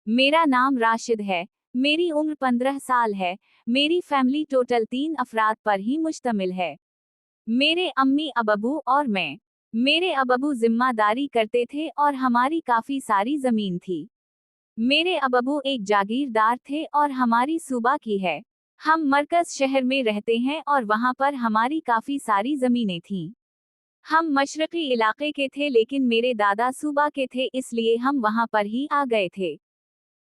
मेरा नाम राशिद है। मेरी उम्र 15 साल है। मेरी फैमिली टोटल 3 अफराद पर ही मुश्तमिल है। मेरे अम्मी अबू और मैं। मेरे अबू जिम्मेदारी करते थे और हमारी काफी सारी जमीन थी। मेरे अबू एक जागीरदार थे और हमारी सूबा की है। हम मरकज शहर में रहते हैं और वहाँ पर हमारी काफी सारी जमीनें थीं। हम मशरकी इलाके के थे लेकिन मेरे दादा सूबा के थे इसलिए हम वहाँ पर ही आ गए थे।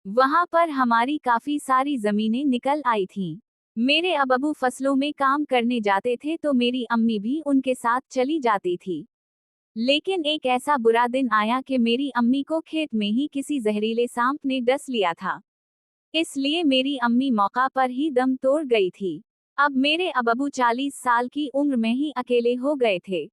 वहाँ पर हमारी काफी सारी जमीनें निकल आई थीं। मेरे अबू फसलों में काम करने जाते थे तो मेरी अम्मी भी उनके साथ चली जाती थी। लेकिन एक ऐसा बुरा दिन आया कि मेरी अम्मी को खेत में ही किसी जहरीले सांप ने डस लिया था। इसलिए मेरी अम्मी मौका पर ही दम तोड़ गई थी। अब मेरे अबू 40 साल की उम्र में ही अकेले हो गए थे।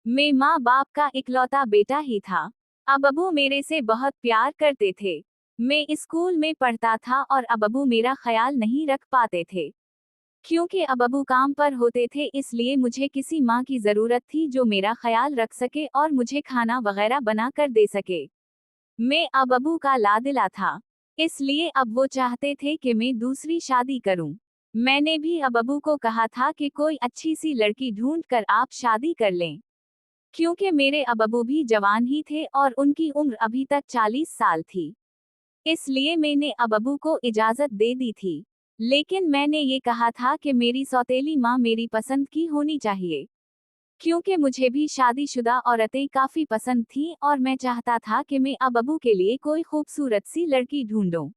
मैं माँ बाप का इकलौता बेटा ही था। अबू मेरे से बहुत प्यार करते थे। मैं स्कूल में पढ़ता था और अबू मेरा ख्याल नहीं रख पाते थे। क्योंकि अबू काम पर होते थे इसलिए मुझे किसी माँ की जरूरत थी जो मेरा ख्याल रख सके और मुझे खाना वगैरह बना कर दे सके। मैं अबू का लादिला था। इसलिए अब वो चाहते थे कि मैं दूसरी शादी करूं। मैंने भी अबू को कहा था कि कोई अच्छी सी लड़की ढूंढ कर आप शादी कर लें। क्योंकि मेरे अबू भी जवान ही थे और उनकी उम्र अभी तक 40 साल थी। इसलिए मैंने अबू को इजाजत दे दी थी। लेकिन मैंने ये कहा था कि मेरी सौतेली माँ मेरी पसंद की होनी चाहिए। क्योंकि मुझे भी शादीशुदा औरतें काफी पसंद थीं और मैं चाहता था कि मैं अबू के लिए कोई खूबसूरत सी लड़की ढूंढूं।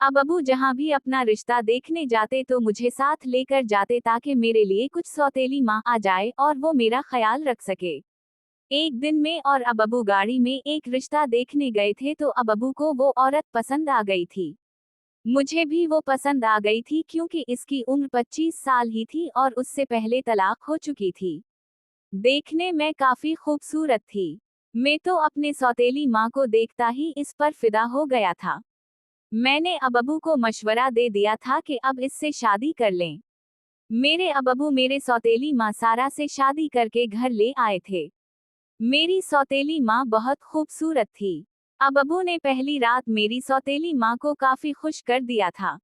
अबू जहाँ भी अपना रिश्ता देखने जाते तो मुझे साथ लेकर जाते ताकि मेरे लिए कुछ सौतेली माँ आ जाए और वो मेरा ख्याल रख सके। एक दिन मैं और अबू गाड़ी में एक रिश्ता देखने गए थे तो अबू को वो औरत पसंद आ गई थी। मुझे भी वो पसंद आ गई थी क्योंकि इसकी उम्र 25 साल ही थी और उससे पहले तलाक हो चुकी थी। देखने में काफी खूबसूरत थी। मैं तो अपने सौतेली माँ को देखता ही इस पर फिदा हो गया था। मैंने अबू को मशवरा दे दिया था कि अब इससे शादी कर लें। मेरे अबू मेरे सौतेली माँ सारा से शादी करके घर ले आए थे। मेरी सौतेली माँ बहुत खूबसूरत थी। अबू ने पहली रात मेरी सौतेली माँ को काफी खुश कर दिया था।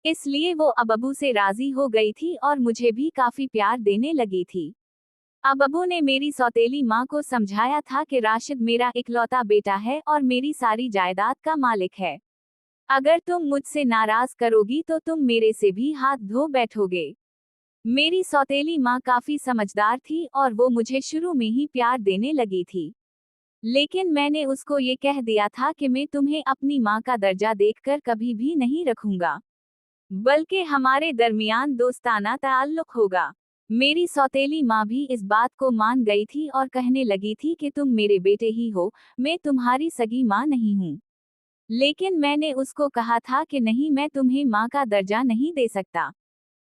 इसलिए वो अबू से राजी हो गई थी और मुझे भी काफी प्यार देने लगी थी। अबू ने मेरी सौतेली माँ को समझाया था कि राशिद मेरा इकलौता बेटा है और मेरी सारी जायदाद का मालिक है। अगर तुम मुझसे नाराज करोगी तो तुम मेरे से भी हाथ धो बैठोगे। मेरी सौतेली माँ काफी समझदार थी और वो मुझे शुरू में ही प्यार देने लगी थी। लेकिन मैंने उसको ये कह दिया था कि मैं तुम्हें अपनी माँ का दर्जा देखकर कभी भी नहीं रखूंगा, बल्कि हमारे दरमियान दोस्ताना ताल्लुक होगा। मेरी सौतेली माँ भी इस बात को मान गई थी और कहने लगी थी कि तुम मेरे बेटे ही हो, मैं तुम्हारी सगी माँ नहीं हूँ। लेकिन मैंने उसको कहा था कि नहीं, मैं तुम्हें माँ का दर्जा नहीं दे सकता।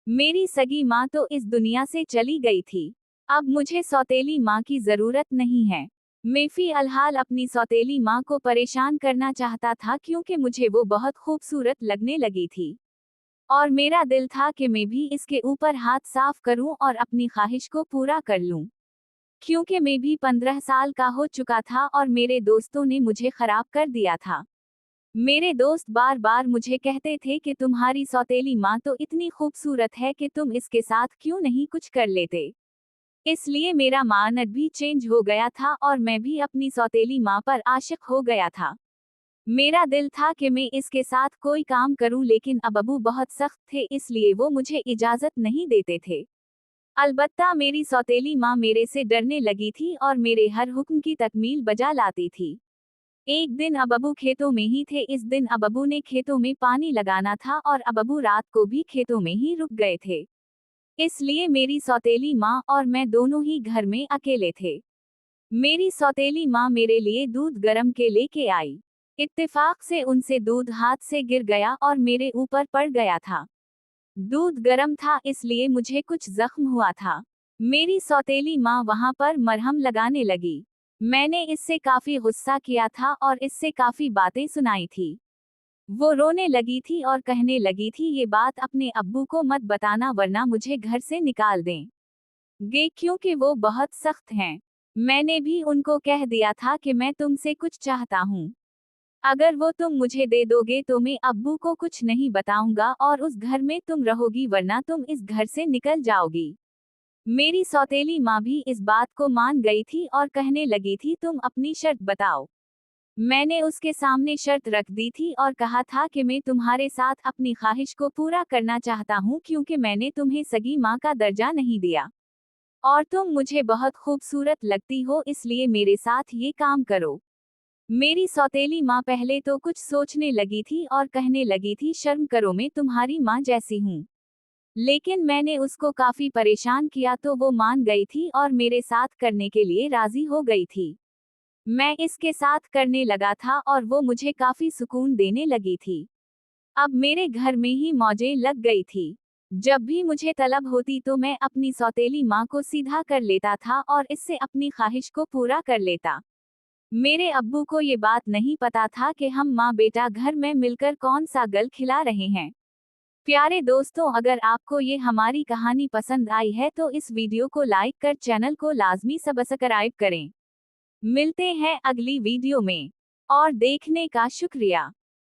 मेरी सगी माँ तो इस दुनिया से चली गई थी। अब मुझे सौतेली माँ की जरूरत नहीं है। मैं फिलहाल अपनी सौतेली माँ को परेशान करना चाहता था क्योंकि मुझे वो बहुत खूबसूरत लगने लगी थी। और मेरा दिल था कि मैं भी इसके ऊपर हाथ साफ करूं और अपनी ख्वाहिश को पूरा कर लूं। क्योंकि मैं भी 15 साल का हो चुका था और मेरे दोस्तों ने मुझे खराब कर दिया था। मेरे दोस्त बार बार मुझे कहते थे कि तुम्हारी सौतेली माँ तो इतनी खूबसूरत है कि तुम इसके साथ क्यों नहीं कुछ कर लेते। इसलिए मेरा मानद भी चेंज हो गया था और मैं भी अपनी सौतेली माँ पर आशिक हो गया था। मेरा दिल था कि मैं इसके साथ कोई काम करूं लेकिन अबू बहुत सख्त थे इसलिए वो मुझे इजाजत नहीं देते थे। अलबत्ता मेरी सौतेली माँ मेरे से डरने लगी थी और मेरे हर हुक्म की तकमील बजा लाती थी। एक दिन अबू खेतों में ही थे। इस दिन अबू ने खेतों में पानी लगाना था और अबू रात को भी खेतों में ही रुक गए थे। इसलिए मेरी सौतेली माँ और मैं दोनों ही घर में अकेले थे। मेरी सौतेली माँ मेरे लिए दूध गरम के लेके आई। इत्तेफाक से उनसे दूध हाथ से गिर गया और मेरे ऊपर पड़ गया था। दूध गरम था इसलिए मुझे कुछ जख्म हुआ था। मेरी सौतेली माँ वहां पर मरहम लगाने लगी। मैंने इससे काफी गुस्सा किया था और इससे काफी बातें सुनाई थी। वो रोने लगी थी और कहने लगी थी ये बात अपने अब्बू को मत बताना वरना मुझे घर से निकाल दें गे क्योंकि वो बहुत सख्त हैं। मैंने भी उनको कह दिया था कि मैं तुमसे कुछ चाहता हूँ। अगर वो तुम मुझे दे दोगे तो मैं अब्बू को कुछ नहीं बताऊंगा और उस घर में तुम रहोगी, वरना तुम इस घर से निकल जाओगी। मेरी सौतेली माँ भी इस बात को मान गई थी और कहने लगी थी, तुम अपनी शर्त बताओ। मैंने उसके सामने शर्त रख दी थी और कहा था कि मैं तुम्हारे साथ अपनी ख्वाहिश को पूरा करना चाहता हूँ, क्योंकि मैंने तुम्हें सगी माँ का दर्जा नहीं दिया और तुम मुझे बहुत खूबसूरत लगती हो, इसलिए मेरे साथ ये काम करो। मेरी सौतेली माँ पहले तो कुछ सोचने लगी थी और कहने लगी थी, शर्म करो, मैं तुम्हारी माँ जैसी हूँ। लेकिन मैंने उसको काफी परेशान किया तो वो मान गई थी और मेरे साथ करने के लिए राजी हो गई थी। मैं इसके साथ करने लगा था और वो मुझे काफी सुकून देने लगी थी। अब मेरे घर में ही मौजें लग गई थी। जब भी मुझे तलब होती तो मैं अपनी सौतेली माँ को सीधा कर लेता था और इससे अपनी ख्वाहिश को पूरा कर लेता। मेरे अब्बू को ये बात नहीं पता था कि हम माँ बेटा घर में मिलकर कौन सा गल खिला रहे हैं। प्यारे दोस्तों, अगर आपको ये हमारी कहानी पसंद आई है तो इस वीडियो को लाइक कर चैनल को लाजमी सब्सक्राइब करें। मिलते हैं अगली वीडियो में और देखने का शुक्रिया।